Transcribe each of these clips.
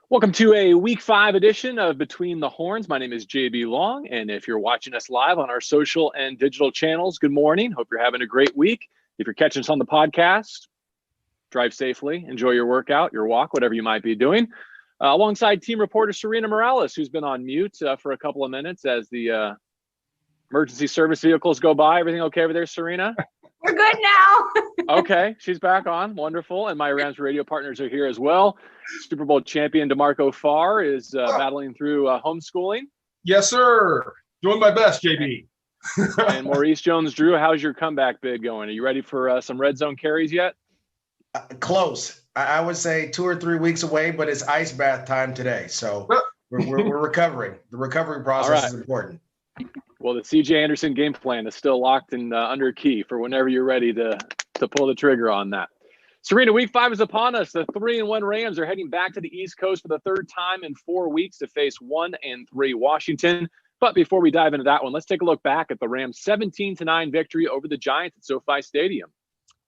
Welcome to a Week 5 edition of Between the Horns. My name is JB Long, and if you're watching us live on our social and digital channels, good morning. Hope you're having a great week. If you're catching us on the podcast, drive safely, enjoy your workout, your walk, whatever you might be doing. Alongside team reporter Serena Morales, who's been on mute for a couple of minutes as the emergency service vehicles go by. Everything okay over there, Serena? We're good now. Okay, she's back on. Wonderful. And my Rams radio partners are here as well. Super Bowl champion DeMarco Farr is battling through homeschooling. Yes, sir. Doing my best, JB. And Maurice Jones-Drew, how's your comeback bid going? Are you ready for some red zone carries yet? Close. I would say 2 or 3 weeks away, but it's ice bath time today. So we're recovering. The recovery process is important. Well, the C.J. Anderson game plan is still locked and under key for whenever you're ready to pull the trigger on that. Serena, Week 5 is upon us. The 3-1 Rams are heading back to the East Coast for the third time in 4 weeks to face 1-3 Washington. But before we dive into that one, let's take a look back at the Rams' 17-9 victory over the Giants at SoFi Stadium.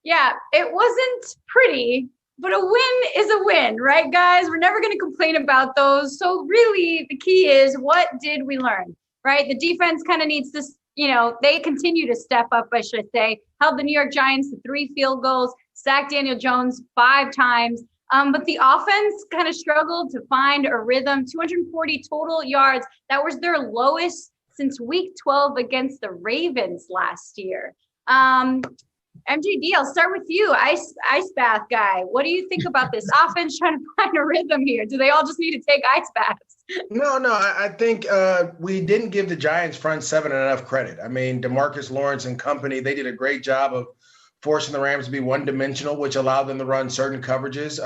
Yeah, it wasn't pretty, but a win is a win, right, guys? We're never going to complain about those. So really, the key is, what did we learn? Right? The defense kind of needs to, they continue to step up, I should say. Held the New York Giants to 3 field goals, sacked Daniel Jones 5 times. But the offense kind of struggled to find a rhythm. 240 total yards. That was their lowest since Week 12 against the Ravens last year. MJD, I'll start with you, ice bath guy. What do you think about this offense trying to find a rhythm here? Do they all just need to take ice baths? No. I think we didn't give the Giants front seven enough credit. I mean, DeMarcus Lawrence and company, they did a great job of forcing the Rams to be one-dimensional, which allowed them to run certain coverages.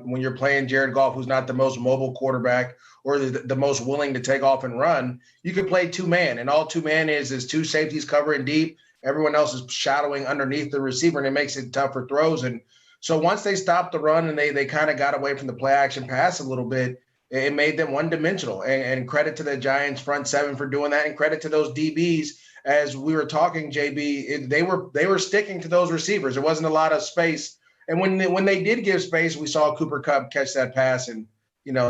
When you're playing Jared Goff, who's not the most mobile quarterback or the most willing to take off and run, you can play two-man, and all two-man is 2 safeties covering deep. Everyone else is shadowing underneath the receiver, and it makes it tough for throws. And so once they stopped the run and they kind of got away from the play-action pass a little bit, it made them one-dimensional. And credit to the Giants' front seven for doing that, and credit to those DBs. As we were talking, JB, they were sticking to those receivers. There wasn't a lot of space. And when they did give space, we saw Cooper Kupp catch that pass and,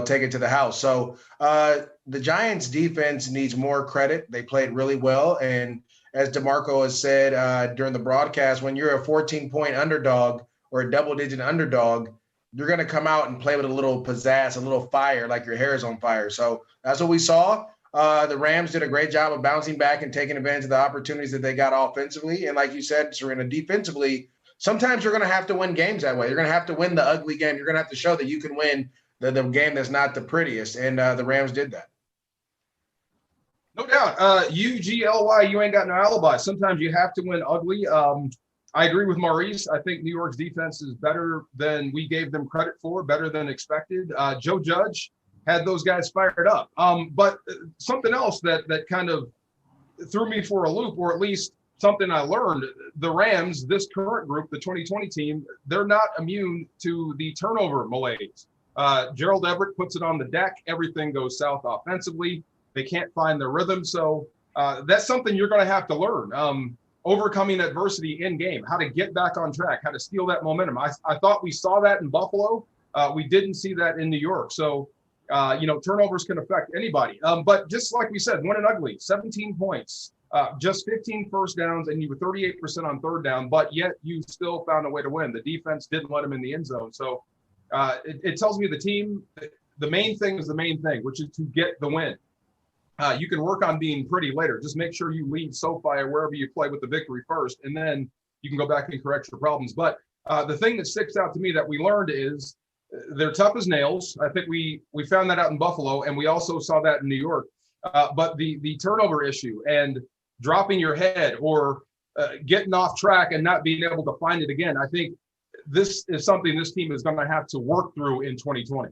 take it to the house. So the Giants' defense needs more credit. They played really well. And as DeMarco has said during the broadcast, when you're a 14-point underdog or a double-digit underdog, you're going to come out and play with a little pizzazz, a little fire, like your hair is on fire. So that's what we saw. The Rams did a great job of bouncing back and taking advantage of the opportunities that they got offensively. And like you said, Serena, defensively, sometimes you're going to have to win games that way. You're going to have to win the ugly game. You're going to have to show that you can win the game that's not the prettiest. And the Rams did that. No doubt. UGLY, you ain't got no alibi. Sometimes you have to win ugly. I agree with Maurice. I think New York's defense is better than we gave them credit for, better than expected. Joe Judge had those guys fired up. But something else that kind of threw me for a loop, or at least something I learned, the Rams, this current group, the 2020 team, they're not immune to the turnover malaise. Gerald Everett puts it on the deck. Everything goes south offensively. They can't find their rhythm. So that's something you're going to have to learn. Overcoming adversity in game, how to get back on track, how to steal that momentum. I thought we saw that in Buffalo. We didn't see that in New York. So, turnovers can affect anybody. But just like we said, win and ugly, 17 points, just 15 first downs, and you were 38% on third down, but yet you still found a way to win. The defense didn't let them in the end zone. So it tells me the team, the main thing is the main thing, which is to get the win. You can work on being pretty later. Just make sure you lead SoFi or wherever you play with the victory first, and then you can go back and correct your problems. But the thing that sticks out to me that we learned is they're tough as nails. I think we found that out in Buffalo, and we also saw that in New York. But the turnover issue and dropping your head or getting off track and not being able to find it again, I think this is something this team is going to have to work through in 2020.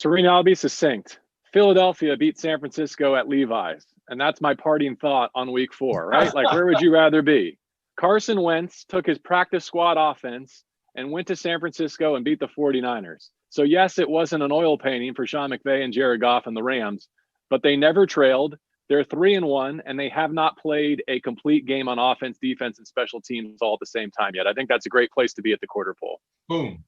Serena, I'll be succinct. Philadelphia beat San Francisco at Levi's, and that's my parting thought on Week 4, right? Like, where would you rather be? Carson Wentz took his practice squad offense and went to San Francisco and beat the 49ers. So, yes, it wasn't an oil painting for Sean McVay and Jared Goff and the Rams, but they never trailed. They're 3-1, and they have not played a complete game on offense, defense, and special teams all at the same time yet. I think that's a great place to be at the quarter pole. Boom.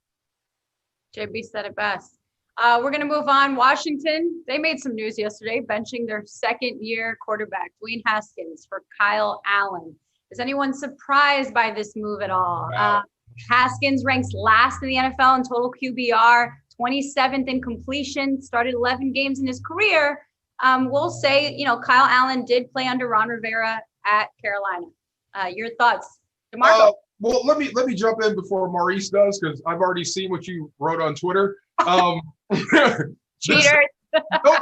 JB said it best. We're going to move on. Washington, they made some news yesterday, benching their second-year quarterback, Dwayne Haskins, for Kyle Allen. Is anyone surprised by this move at all? Wow. Haskins ranks last in the NFL in total QBR, 27th in completion, started 11 games in his career. We'll say, Kyle Allen did play under Ron Rivera at Carolina. Your thoughts, DeMarco? Well, let me jump in before Maurice does, because I've already seen what you wrote on Twitter. Cheater.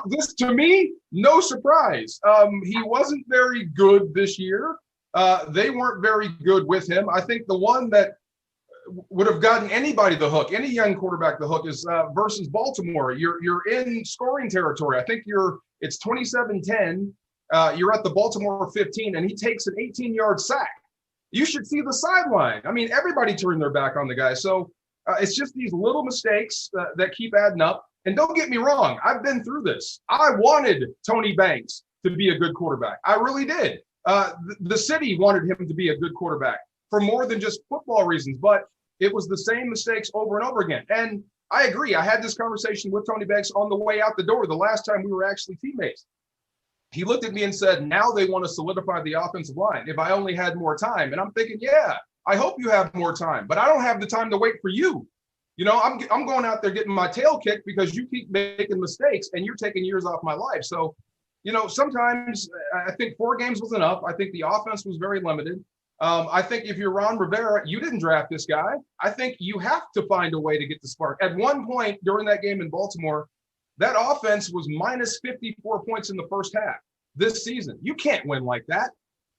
This to me, no surprise. He wasn't very good this year. They weren't very good with him. I think the one that would have gotten anybody the hook, any young quarterback the hook, is versus Baltimore. You're in scoring territory. I think it's 27-10. You're at the Baltimore 15, and he takes an 18-yard sack. You should see the sideline. I mean, everybody turned their back on the guy. So it's just these little mistakes that keep adding up. And don't get me wrong, I've been through this. I wanted Tony Banks to be a good quarterback. I really did. The city wanted him to be a good quarterback for more than just football reasons, but it was the same mistakes over and over again. And I agree. I had this conversation with Tony Banks on the way out the door the last time we were actually teammates. He looked at me and said, now they want to solidify the offensive line. If I only had more time. And I'm thinking, yeah, I hope you have more time, but I don't have the time to wait for you. I'm going out there getting my tail kicked because you keep making mistakes and you're taking years off my life. So, sometimes I think 4 games was enough. I think the offense was very limited. I think if you're Ron Rivera, you didn't draft this guy. I think you have to find a way to get the spark. At one point during that game in Baltimore, that offense was minus 54 points in the first half this season. You can't win like that.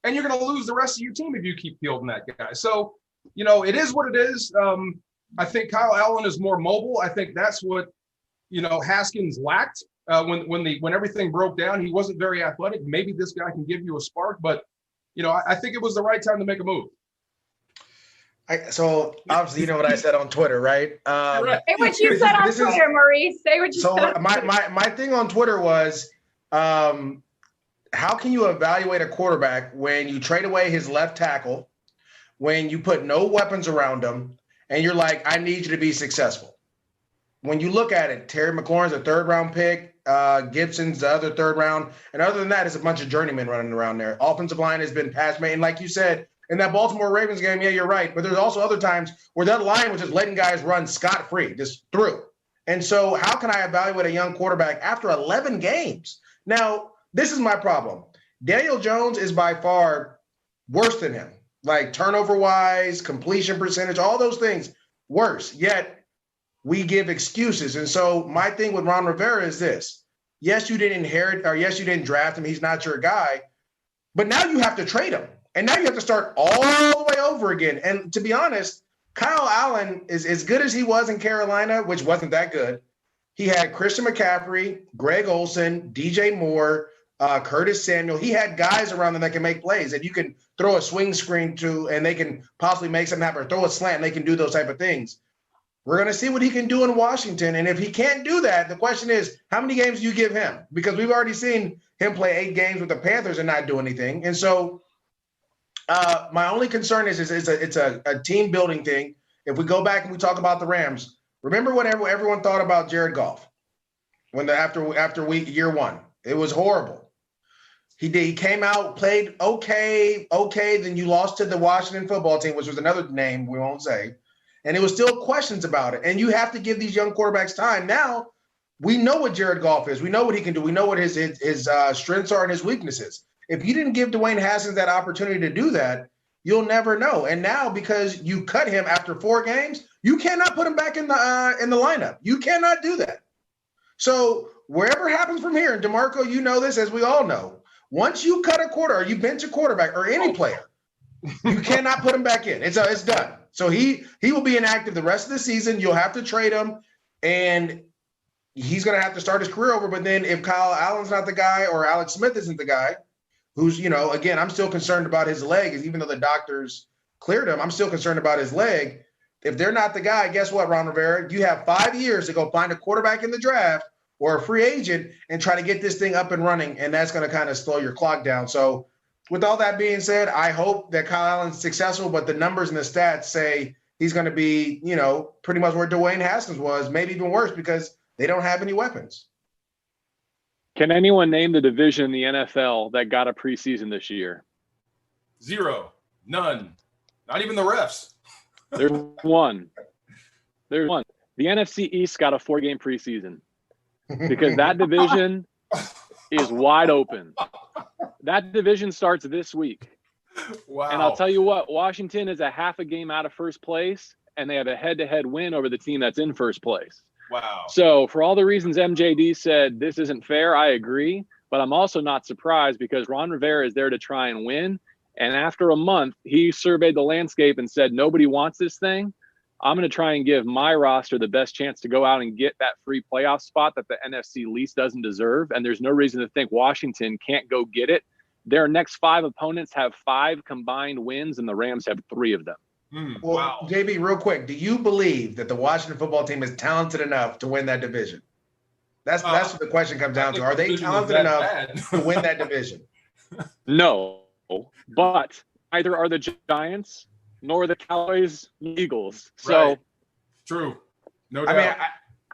And you're going to lose the rest of your team if you keep fielding that guy. So, it is what it is. I think Kyle Allen is more mobile. I think that's what, Haskins lacked when everything broke down. He wasn't very athletic. Maybe this guy can give you a spark, but, I think it was the right time to make a move. So obviously, you know what I said on Twitter, right? Say what you said on Twitter, Maurice. Say what you said. So my thing on Twitter was, how can you evaluate a quarterback when you trade away his left tackle, when you put no weapons around him, and you're like, I need you to be successful? When you look at it, Terry McLaurin's a 3rd-round pick. Gibson's the other 3rd round. And other than that, it's a bunch of journeymen running around there. Offensive line has been pass made. And like you said, in that Baltimore Ravens game, yeah, you're right. But there's also other times where that line was just letting guys run scot-free, just through. And so how can I evaluate a young quarterback after 11 games? Now, this is my problem. Daniel Jones is by far worse than him. Like turnover-wise, completion percentage, all those things, worse. Yet we give excuses. And so my thing with Ron Rivera is this. Yes, you didn't inherit, or yes, you didn't draft him. He's not your guy. But now you have to trade him. And now you have to start all the way over again. And to be honest, Kyle Allen is as good as he was in Carolina, which wasn't that good. He had Christian McCaffrey, Greg Olsen, DJ Moore, Curtis Samuel. He had guys around him that can make plays, and you can throw a swing screen to, and they can possibly make something happen, or throw a slant, and they can do those type of things. We're going to see what he can do in Washington. And if he can't do that, the question is, how many games do you give him? Because we've already seen him play 8 games with the Panthers and not do anything. And so my only concern is it's a team building thing. If we go back and we talk about the Rams, remember what everyone thought about Jared Goff after year 1? It was horrible. He came out, played okay. Then you lost to the Washington football team, which was another name we won't say. And it was still questions about it. And you have to give these young quarterbacks time. Now, we know what Jared Goff is. We know what he can do. We know what his strengths are and his weaknesses. If you didn't give Dwayne Haskins that opportunity to do that, you'll never know. And now, because you cut him after 4 games, you cannot put him back in the lineup. You cannot do that. So wherever happens from here, and DeMarco, you know this as we all know, once you cut a quarter or you bench a quarterback or any player, you cannot put him back in. It's done. So he will be inactive the rest of the season. You'll have to trade him, and he's going to have to start his career over. But then if Kyle Allen's not the guy, or Alex Smith isn't the guy, who's, again, I'm still concerned about his leg, even though the doctors cleared him, I'm still concerned about his leg. If they're not the guy, guess what, Ron Rivera? You have 5 years to go find a quarterback in the draft or a free agent and try to get this thing up and running, and that's going to kind of slow your clock down. So with all that being said, I hope that Kyle Allen's successful, but the numbers and the stats say he's going to be, pretty much where Dwayne Haskins was, maybe even worse, because They don't have any weapons. Can anyone name the division in the NFL that got a preseason this year? Zero. None. Not even the refs. There's one. There's one. The NFC East got a 4-game preseason because that division is wide open. That division starts this week. Wow. And I'll tell you what, Washington is a half a game out of first place, and they have a head-to-head win over the team that's in first place. Wow. So for all the reasons MJD said this isn't fair, I agree. But I'm also not surprised because Ron Rivera is there to try and win. And after a month, he surveyed the landscape and said, nobody wants this thing. I'm going to try and give my roster the best chance to go out and get that free playoff spot that the NFC least doesn't deserve. And there's no reason to think Washington can't go get it. Their next 5 opponents have 5 combined wins, and the Rams have 3 of them. Well, Wow. JB, real quick, do you believe that the Washington football team is talented enough to win that division? That's what the question comes down to. Are they talented enough to win that division? No, but neither are the Giants nor the Cowboys, Eagles. So Right. True. No doubt. I mean,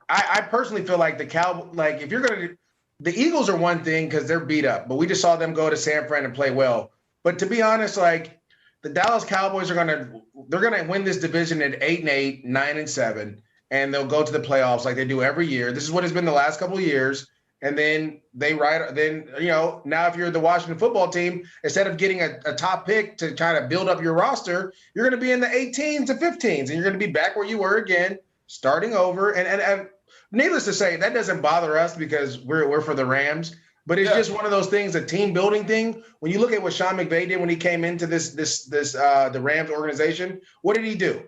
I personally feel like if you're going to – the Eagles are one thing because they're beat up, but we just saw them go to San Fran and play well. But to be honest, like the Dallas Cowboys they're going to win this division at 8-8, 9-7, and they'll go to the playoffs like they do every year. This is what it's been the last couple of years. And then now if you're the Washington football team, instead of getting a top pick to kind of build up your roster, you're going to be in the 18s to 15s, and you're going to be back where you were again, starting over. And needless to say, that doesn't bother us because we're for the Rams. But it's just one of those things, a team building thing. When you look at what Sean McVay did when he came into the Rams organization, what did he do?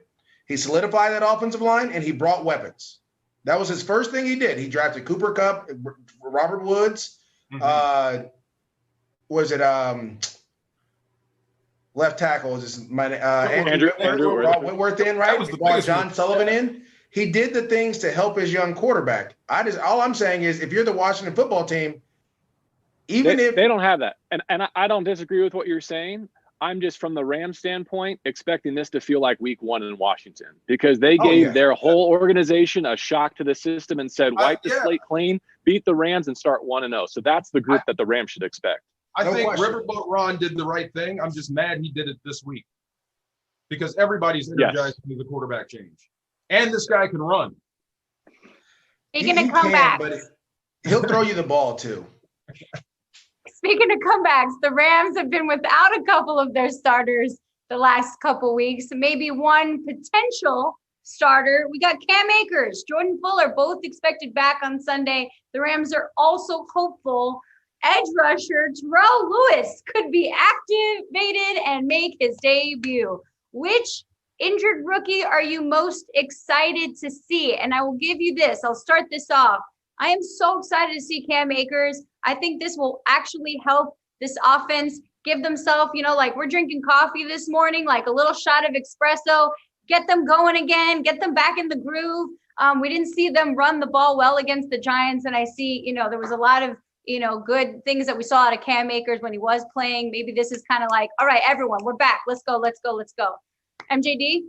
He solidified that offensive line and he brought weapons. That was his first thing he did. He drafted Cooper Kupp, Robert Woods. Mhm. Left tackle? Andrew Whitworth in, That right? was the He brought biggest John one. Sullivan in. He did the things to help his young quarterback. All I'm saying is, if you're the Washington football team, they don't have that. And I don't disagree with what you're saying. I'm just, from the Rams standpoint, expecting this to feel like week 1 in Washington because they gave their whole organization a shock to the system and said, wipe the slate clean, beat the Rams, and start 1-0. So that's the group that the Rams should expect. I No think question. Riverboat Ron did the right thing. I'm just mad he did it this week because everybody's energized to the quarterback change. And this guy can run. Speaking He of comebacks, but he'll throw you the ball too. speaking of comebacks, the Rams have been without a couple of their starters the last couple weeks. Maybe one potential starter. We got Cam Akers, Jordan Fuller, both expected back on Sunday. The Rams are also hopeful edge rusher Terrell Lewis could be activated and make his debut. Which injured rookie are you most excited to see? And I will give you this. I'll start this off. I am so excited to see Cam Akers. I think this will actually help this offense give themselves, like we're drinking coffee this morning, like a little shot of espresso, get them going again, get them back in the groove. We didn't see them run the ball well against the Giants. And I see, there was a lot of, good things that we saw out of Cam Akers when he was playing. Maybe this is kind of like, all right, everyone, we're back. Let's go. MJD?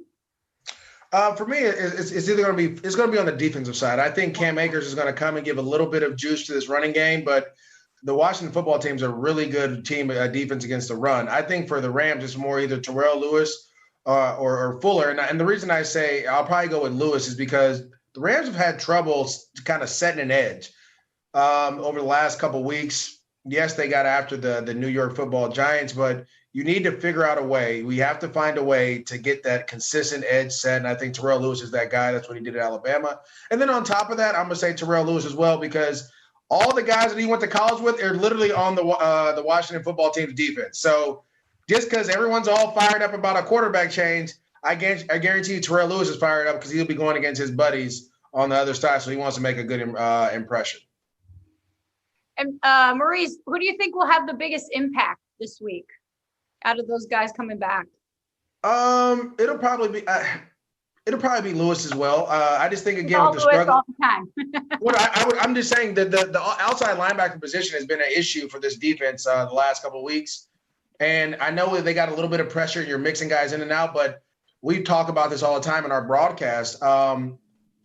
For me, it's either going to be on the defensive side. I think Cam Akers is going to come and give a little bit of juice to this running game, but the Washington football team's a really good team defense against the run. I think for the Rams, it's more either Terrell Lewis or Fuller. And the reason I say I'll probably go with Lewis is because the Rams have had trouble kind of setting an edge over the last couple of weeks. Yes, they got after the New York Football Giants, but you need to figure out a way. We have to find a way to get that consistent edge set. And I think Terrell Lewis is that guy. That's what he did at Alabama. And then on top of that, I'm going to say Terrell Lewis as well, because all the guys that he went to college with are literally on the Washington football team's defense. So just because everyone's all fired up about a quarterback change, I guarantee you Terrell Lewis is fired up because he'll be going against his buddies on the other side. So he wants to make a good impression. And Maurice, who do you think will have the biggest impact this week out of those guys coming back? It'll probably be Lewis as well. I just think again with the Lewis struggle all the time. I'm just saying that the outside linebacker position has been an issue for this defense the last couple of weeks, and I know they got a little bit of pressure. You're mixing guys in and out, but we talk about this all the time in our broadcast.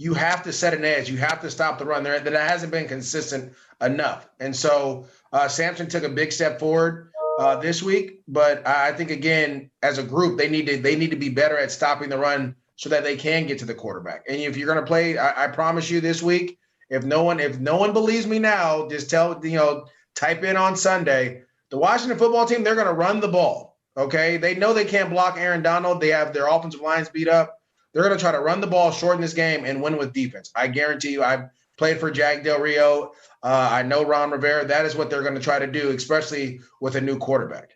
you have to set an edge. You have to stop the run. That hasn't been consistent enough. And so Samson took a big step forward this week. But I think, again, as a group, they need to be better at stopping the run so that they can get to the quarterback. And if you're going to play, I promise you this week, if no one believes me now, just type in on Sunday, the Washington football team, they're going to run the ball. Okay. They know they can't block Aaron Donald. They have their offensive lines beat up. They're going to try to run the ball, shorten this game, and win with defense. I guarantee you. I've played for Jack Del Rio. I know Ron Rivera. That is what they're going to try to do, especially with a new quarterback.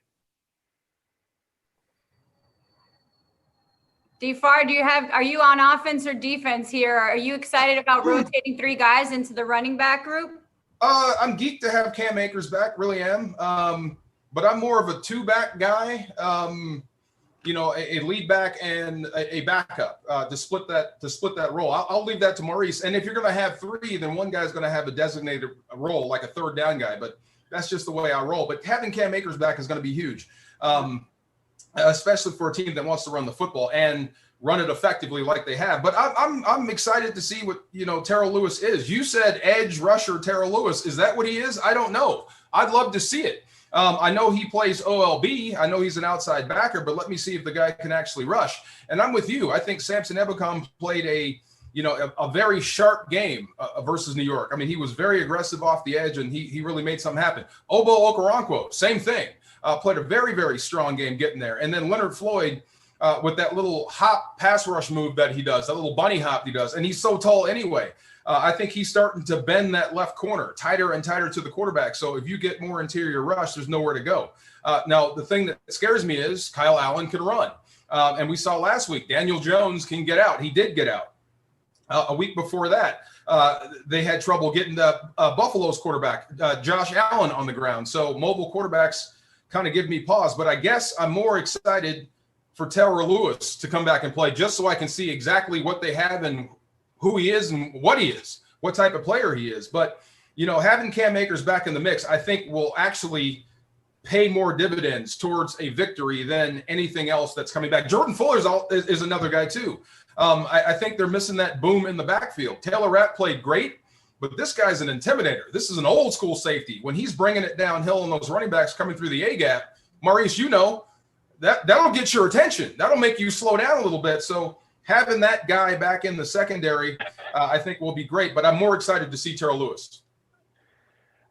DFAR, are you on offense or defense here? Are you excited about rotating 3 guys into the running back group? I'm geeked to have Cam Akers back, really am. But I'm more of a 2-back guy. A lead back and a backup to split that role. I'll leave that to Maurice. And if you're going to have 3, then one guy's going to have a designated role, like a third down guy. But that's just the way I roll. But having Cam Akers back is going to be huge, especially for a team that wants to run the football and run it effectively like they have. But I'm excited to see what Terrell Lewis is. You said edge rusher Terrell Lewis. Is that what he is? I don't know. I'd love to see it. I know he plays OLB. I know he's an outside backer, but let me see if the guy can actually rush. And I'm with you. I think Samson Ebukam played a very sharp game versus New York. I mean, he was very aggressive off the edge, and he really made something happen. Obo Okoronkwo, same thing, played a very, very strong game getting there. And then Leonard Floyd with that little hop pass rush move that he does, that little bunny hop he does, and he's so tall anyway. I think he's starting to bend that left corner tighter and tighter to the quarterback. So if you get more interior rush, there's nowhere to go. Now, the thing that scares me is Kyle Allen can run. And we saw last week, Daniel Jones can get out. He did get out. A week before that, they had trouble getting the Buffalo's quarterback, Josh Allen, on the ground. So mobile quarterbacks kind of give me pause. But I guess I'm more excited for Terrell Lewis to come back and play just so I can see exactly what they have and who he is and what he is, what type of player he is. But, having Cam Akers back in the mix, I think will actually pay more dividends towards a victory than anything else that's coming back. Jordan Fuller is another guy too. I think they're missing that boom in the backfield. Taylor Rapp played great, but this guy's an intimidator. This is an old school safety. When he's bringing it downhill and those running backs coming through the A-gap, Maurice, that'll get your attention. That'll make you slow down a little bit. So having that guy back in the secondary, I think will be great. But I'm more excited to see Terrell Lewis.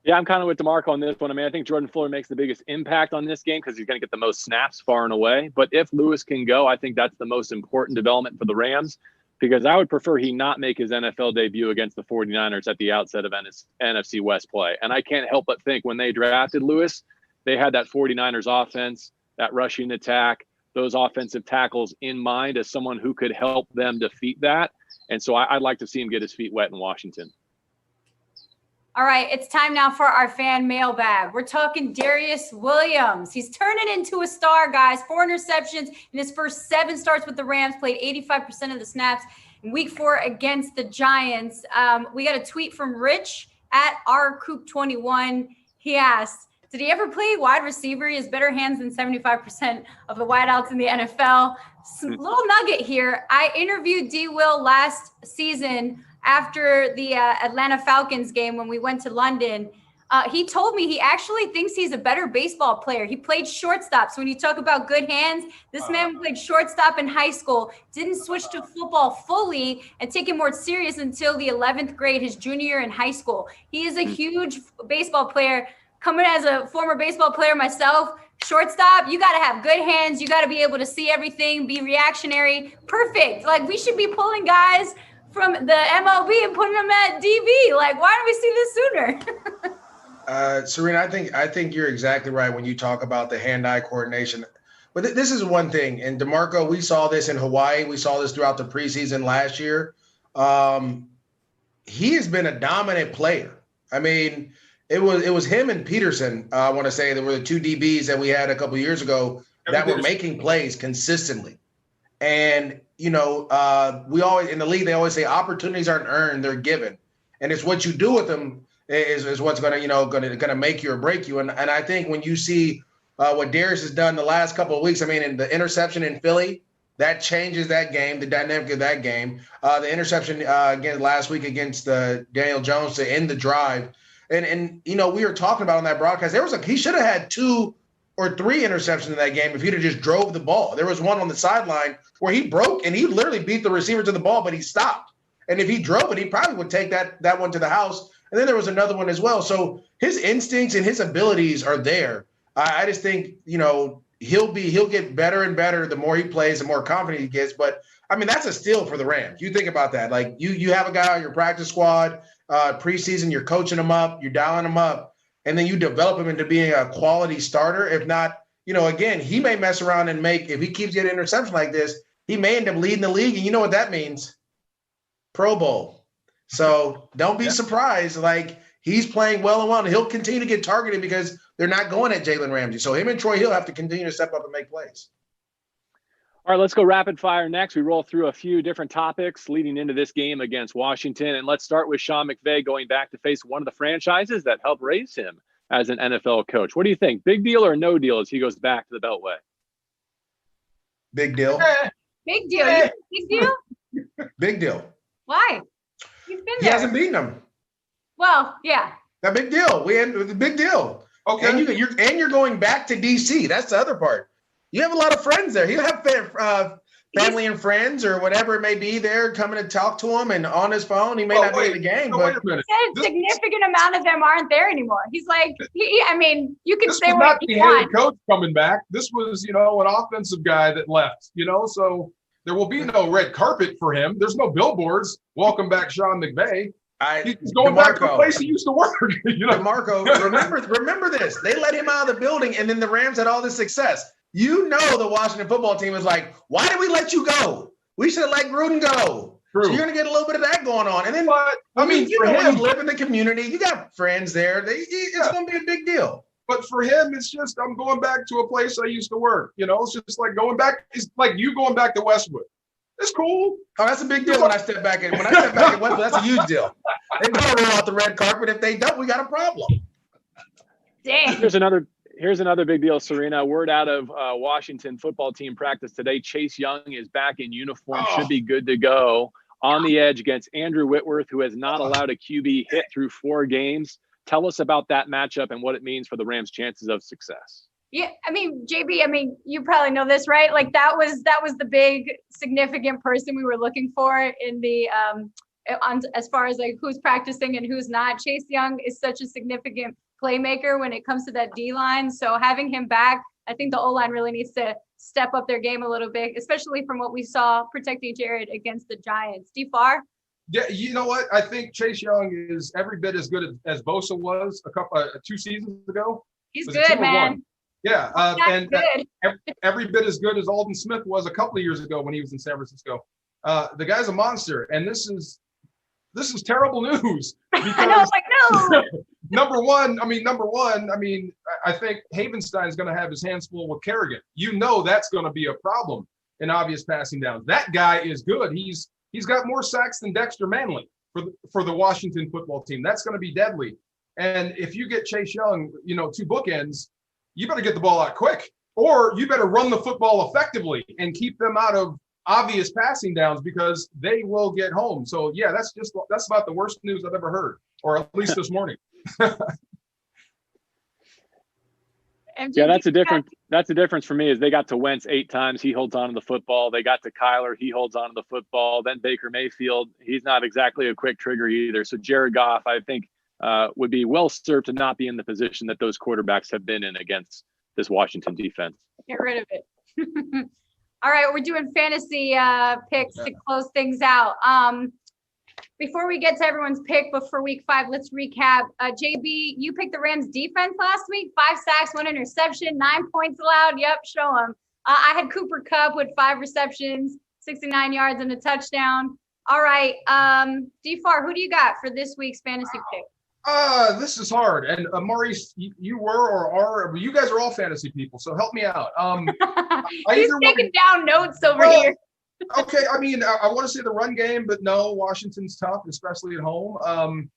Yeah, I'm kind of with DeMarco on this one. I mean, I think Jordan Fuller makes the biggest impact on this game because he's going to get the most snaps far and away. But if Lewis can go, I think that's the most important development for the Rams, because I would prefer he not make his NFL debut against the 49ers at the outset of NFC West play. And I can't help but think when they drafted Lewis, they had that 49ers offense, that rushing attack, those offensive tackles in mind as someone who could help them defeat that. And so I'd like to see him get his feet wet in Washington. All right, it's time now for our fan mailbag. We're talking Darius Williams. He's turning into a star, guys. 4 interceptions in his first 7 starts with the Rams, played 85% of the snaps in week 4 against the Giants. We got a tweet from Rich at rcoop21. He asked, did he ever play wide receiver? He has better hands than 75% of the wideouts in the NFL. Little nugget here. I interviewed D. Will last season after the Atlanta Falcons game when we went to London. He told me he actually thinks he's a better baseball player. He played shortstop. So when you talk about good hands, this man played shortstop in high school, didn't switch to football fully and take it more serious until the 11th grade, his junior year in high school. He is a huge baseball player. Coming as a former baseball player myself, shortstop, you got to have good hands. You got to be able to see everything, be reactionary. Perfect. Like, we should be pulling guys from the MLB and putting them at DB. Like, why don't we see this sooner? Serena, I think you're exactly right when you talk about the hand-eye coordination. But this is one thing. And DeMarco, we saw this in Hawaii. We saw this throughout the preseason last year. He has been a dominant player. I mean, it was him and Peterson, I want to say, that were the 2 DBs that we had a couple of years ago that were making plays consistently. And, we always, in the league, they always say opportunities aren't earned, they're given. And it's what you do with them is what's going to make you or break you. And I think when you see what Darius has done the last couple of weeks, I mean, in the interception in Philly, That changes that game, the dynamic of that game. The interception again last week against Daniel Jones to end the drive. And we were talking about on that broadcast, he should have had 2 or 3 interceptions in that game if he'd have just drove the ball. There was one on the sideline where he broke and he literally beat the receiver to the ball, but he stopped. And if he drove it, he probably would take that one to the house. And then there was another one as well. So his instincts and his abilities are there. I just think, he'll get better and better the more he plays, the more confident he gets. But I mean, that's a steal for the Rams. You think about that. Like you have a guy on your practice squad, preseason, you're coaching him up, you're dialing him up, and then you develop him into being a quality starter. If not, again, he may mess around and if he keeps getting interception like this, he may end up leading the league. And you know what that means? Pro Bowl. So don't be surprised. Like, he's playing well and well, and he'll continue to get targeted because they're not going at Jalen Ramsey. So him and Troy Hill have to continue to step up and make plays. All right, let's go rapid fire next. We roll through a few different topics leading into this game against Washington. And let's start with Sean McVay going back to face one of the franchises that helped raise him as an NFL coach. What do you think? Big deal or no deal as he goes back to the Beltway? Big deal. Big deal. Big deal? Big deal. Why? He's been He there. hasn't beaten them. Well, yeah. A big deal. The big deal. Okay. And you're going back to DC. That's the other part. You have a lot of friends there. You have family and friends or whatever it may be there coming to talk to him, and on his phone. He may not be in the game, but He said a significant amount of them aren't there anymore. He's like, you can This say was what not you the head want. coach coming back. This was, an offensive guy that left, so there will be no red carpet for him. There's no billboards. Welcome back, Sean McVay. He's going back to the place he used to work. DeMarco, remember this. They let him out of the building, and then the Rams had all this success. The Washington football team was like, why did we let you go? We should have let Gruden go. True. So you're going to get a little bit of that going on. And then, when you live in the community, you got friends there. It's going to be a big deal. But for him, it's just, I'm going back to a place I used to work. It's just like going back. It's like you going back to Westwood. It's cool. Oh, that's a big deal when I step back in. When I step back in Westwood, that's a huge deal. They better roll out the red carpet. If they don't, we got a problem. Dang. Here's another big deal, Serena. Word out of Washington football team practice today. Chase Young is back in uniform, should be good to go on the edge against Andrew Whitworth, who has not allowed a QB hit through 4 games. Tell us about that matchup and what it means for the Rams' chances of success. Yeah, JB, you probably know this, right? Like that was the big significant person we were looking for in the as far as like who's practicing and who's not. Chase Young is such a significant playmaker when it comes to that D-line. So having him back, I think the O-line really needs to step up their game a little bit, especially from what we saw protecting Jared against the Giants. DFAR? Yeah, you know what? I think Chase Young is every bit as good as Bosa was 2 seasons ago. He's Was it 2 good, or man. 1? Yeah, and good. every bit as good as Aldon Smith was a couple of years ago when he was in San Francisco. The guy's a monster, and this is terrible news. Because I know, like, no. number one, I think Havenstein's going to have his hands full with Kerrigan. That's going to be a problem in obvious passing downs. That guy is good. He's got more sacks than Dexter Manley for the Washington football team. That's going to be deadly. And if you get Chase Young, 2 bookends, you better get the ball out quick, or you better run the football effectively and keep them out of obvious passing downs because they will get home. So yeah, that's about the worst news I've ever heard, or at least this morning. Yeah, that's a difference for me is they got to Wentz 8 times. He holds on to the football. They got to Kyler. He holds on to the football. Then Baker Mayfield. He's not exactly a quick trigger either. So Jared Goff, I think, would be well served to not be in the position that those quarterbacks have been in against this Washington defense. Get rid of it. All right, we're doing fantasy picks to close things out. Before we get to everyone's pick, but for week 5, let's recap. JB, you picked the Rams defense last week, 5 sacks, 1 interception, 9 points allowed. Yep, show them. I had Cooper Kupp with 5 receptions, 69 yards and a touchdown. All right, DFAR, who do you got for this week's fantasy pick? This is hard. And Maurice, you were or are, you guys are all fantasy people, so help me out. He's taking down notes over here. Okay, I want to say the run game, but no, Washington's tough, especially at home.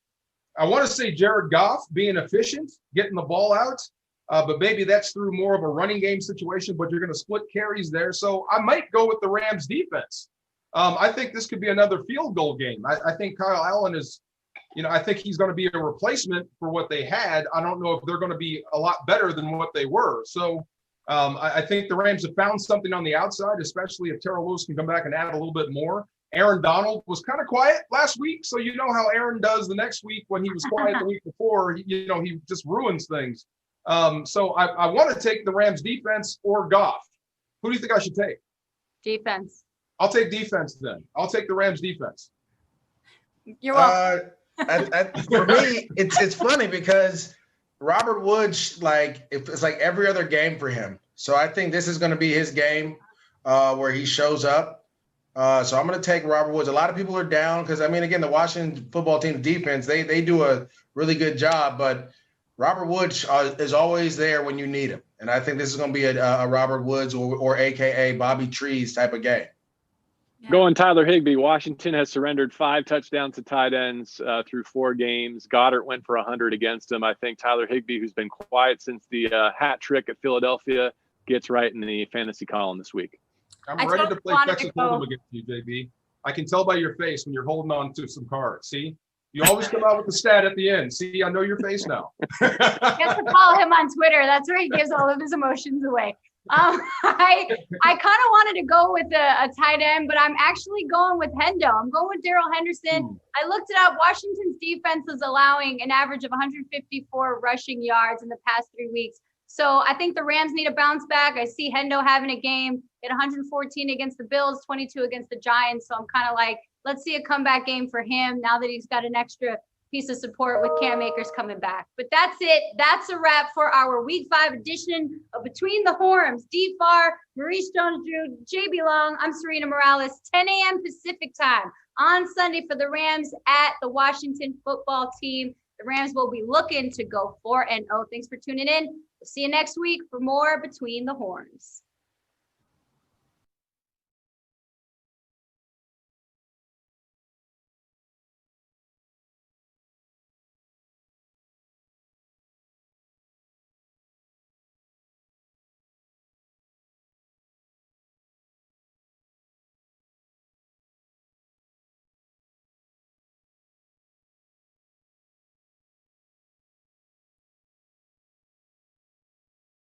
I want to say Jared Goff being efficient, getting the ball out. But maybe that's through more of a running game situation, but you're going to split carries there. So I might go with the Rams defense. I think this could be another field goal game. I think Kyle Allen is, I think he's going to be a replacement for what they had. I don't know if they're going to be a lot better than what they were. So I think the Rams have found something on the outside, especially if Terrell Lewis can come back and add a little bit more. Aaron Donald was kind of quiet last week. So you know how Aaron does the next week when he was quiet the week before, he just ruins things. So I want to take the Rams defense or Goff. Who do you think I should take? Defense. I'll take defense then. I'll take the Rams defense. You're welcome. For me, it's funny because Robert Woods, it's like every other game for him. So I think this is going to be his game where he shows up. So I'm going to take Robert Woods. A lot of people are down because, again, the Washington football team defense, they do a really good job, but Robert Woods is always there when you need him. And I think this is going to be a Robert Woods or AKA Bobby Trees type of game. Going Tyler Higbee. Washington has surrendered 5 touchdowns to tight ends through 4 games. Goddard went for 100 against him. I think Tyler Higbee, who's been quiet since the hat trick at Philadelphia, gets right in the fantasy column this week. I'm ready to play Texas Hold'em against you, JB. I can tell by your face when you're holding on to some cards. See? You always come out with the stat at the end. See, I know your face now. You have to follow him on Twitter. That's where he gives all of his emotions away. I kind of wanted to go with a tight end, but I'm actually going with Hendo. I'm going with Darrell Henderson. I looked it up. Washington's defense is allowing an average of 154 rushing yards in the past 3 weeks. So I think the Rams need a bounce back. I see Hendo having a game at 114 against the Bills, 22 against the Giants. So I'm kind of like, let's see a comeback game for him now that he's got an extra piece of support with Cam Akers coming back. But that's it. That's a wrap for our Week 5 edition of Between the Horns. D. Farr, Maurice Jones-Drew, JB Long. I'm Serena Morales. 10 a.m. Pacific time on Sunday for the Rams at the Washington football team. The Rams will be looking to go 4-0. Thanks for tuning in. We'll see you next week for more Between the Horns.